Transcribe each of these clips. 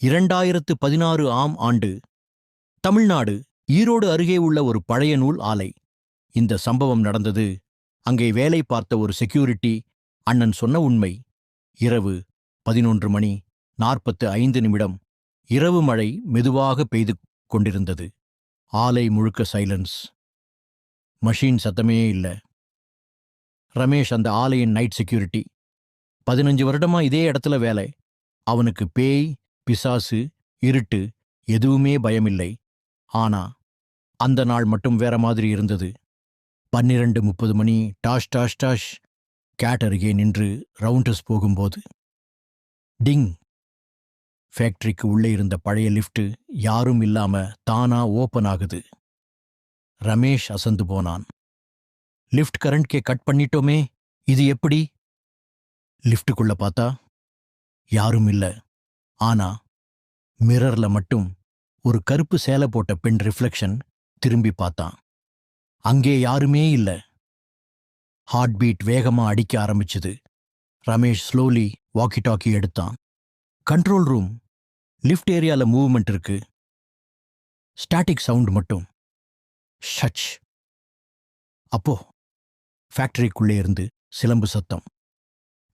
2016 ஆம் ஆண்டு தமிழ்நாடு ஈரோடு அருகே உள்ள ஒரு பழைய நூல் ஆலை. இந்த சம்பவம் நடந்தது அங்கே வேலை பார்த்த ஒரு செக்யூரிட்டி அண்ணன் சொன்ன உண்மை. இரவு 11:45 இரவு மழை மெதுவாக பெய்து கொண்டிருந்தது. ஆலை முழுக்க சைலன்ஸ். மஷீன் சத்தமே இல்ல. ரமேஷ் அந்த ஆலையின் நைட் செக்யூரிட்டி. 15 வருடமா இதே இடத்துல வேலை. அவனுக்கு பேய், பிசாசு, இருட்டு எதுவுமே பயமில்லை. ஆனா அந்த நாள் மட்டும் வேற மாதிரி இருந்தது. 12:30 டாஷ் டாஷ் டாஷ். கேட் அருகே நின்று ரவுண்டர்ஸ் போகும்போது டிங். ஃபேக்டரிக்கு உள்ளே இருந்த பழைய லிஃப்ட் யாரும் இல்லாம தானா ஓபன் ஆகுது. ரமேஷ் அசந்து போனான். லிஃப்ட் கரண்ட்கே கட் பண்ணிட்டோமே, இது எப்படி? லிஃப்ட்டுக்குள்ள பார்த்தா யாரும் இல்ல. ஆனா மிரர்ல மட்டும் ஒரு கருப்பு சேலை போட்ட பெண் ரிஃப்ளெக்ஷன். திரும்பி பார்த்தான். அங்கே யாருமே இல்ல. ஹார்ட் பீட் வேகமா அடிக்க ஆரம்பிச்சுது. ரமேஷ் ஸ்லோலி வாக்கி டாக்கி எடுத்தான். Control room. லிஃப்ட் ஏரியால மூவ்மெண்ட் இருக்கு. ஸ்டாட்டிக் சவுண்ட் மட்டும். ஷச். அப்போ ஃபேக்டரிக்குள்ளே இருந்து சிலம்பு சத்தம்.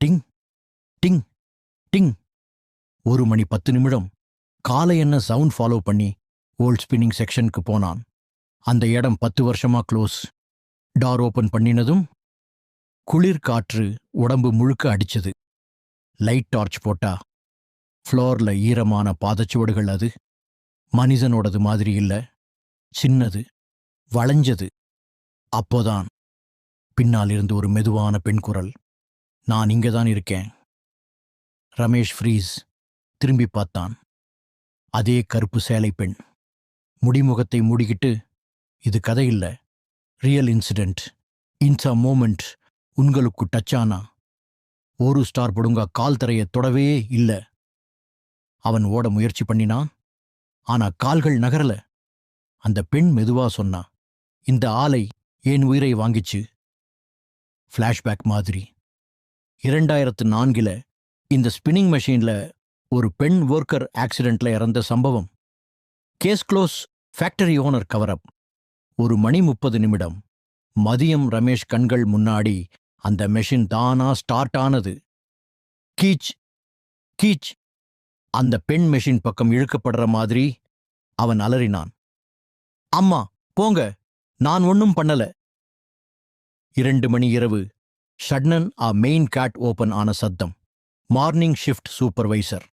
டிங் டிங் டிங். 1:10 காலை என்ன சவுண்ட் ஃபாலோ பண்ணி ஓல்ட் ஸ்பின்னிங் செக்ஷனுக்கு போனான். அந்த இடம் 10 வருஷமா க்ளோஸ். டார் ஓபன் பண்ணினதும் குளிர் காற்று உடம்பு முழுக்க அடிச்சது. லைட் டார்ச் போட்டா ஃப்ளோர்ல ஈரமான பாதச்சுவடுகள். அது மனிதனோடது மாதிரி இல்ல. சின்னது, வளைஞ்சது. அப்போதான் பின்னால் இருந்து ஒரு மெதுவான பெண் குரல். நான் இங்கதான் இருக்கேன். ரமேஷ் ஃப்ரீஸ். திரும்பி பார்த்தான். அதே கருப்பு சேலை பெண். முடிமுகத்தை மூடிக்கிட்டு, இது கதை இல்ல, ரியல் இன்சிடென்ட். இன்சா மோமெண்ட் உங்களுக்கு டச் ஆனா ஒரு ஸ்டார் பொடுங்கா கால் தரைய தொடவே இல்ல. அவன் ஓட முயற்சி பண்ணினான். ஆனா கால்கள் நகரல. அந்த பெண் மெதுவா சொன்னா, இந்த ஆலை ஏன் உயிரை வாங்கிச்சு. ஃப்ளாஷ்பேக் மாதிரி. 2004 இந்த ஸ்பின்னிங் மெஷின்ல ஒரு பெண் ஒர்க்கர் ஆக்சிடென்ட்ல இறந்த சம்பவம். Case close. ஃபேக்டரி ஓனர் கவரப். 1:30 மதியம் ரமேஷ் கண்கள் முன்னாடி அந்த மெஷின் தானா ஸ்டார்ட் ஆனது. கீச் கீச். அந்த பெண் மெஷின் பக்கம் இழுக்கப்படுற மாதிரி. அவன் அலறினான். அம்மா போங்க, நான் ஒன்னும் பண்ணல. 2 இரவு. ஷட்னன் மெயின் கேட் ஓபன் ஆன சத்தம். Morning shift supervisor.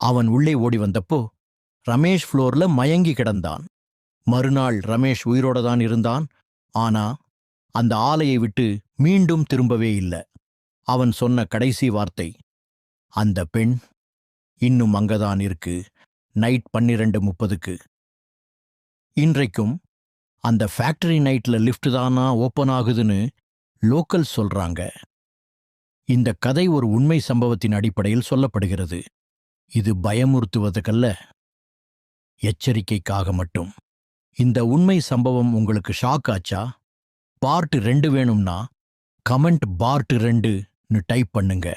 அவன் உள்ளே ஓடி வந்தப்போ ரமேஷ் ஃப்ளோர்ல மயங்கி கிடந்தான். மறுநாள் ரமேஷ் உயிரோட தான் இருந்தான். ஆனா அந்த ஆலையை விட்டு மீண்டும் திரும்பவே இல்ல. அவன் சொன்ன கடைசி வார்த்தை, அந்த பெண் இன்னும் அங்கதான் இருக்கு. நைட் 12:30. இன்றைக்கும் அந்த ஃபேக்டரி நைட்ல லிஃப்ட் தானா ஓப்பன் ஆகுதுன்னு லோக்கல் சொல்றாங்க. இந்த கதை ஒரு உண்மை சம்பவத்தின் அடிப்படையில் சொல்லப்படுகிறது. இது பயமுறுத்துவதற்கல்ல, எச்சரிக்கைக்காக மட்டும். இந்த உண்மை சம்பவம் உங்களுக்கு ஷாக் ஆச்சா? பார்ட் 2 வேணும்னா கமெண்ட் பார்ட் 2ன்னு டைப் பண்ணுங்க.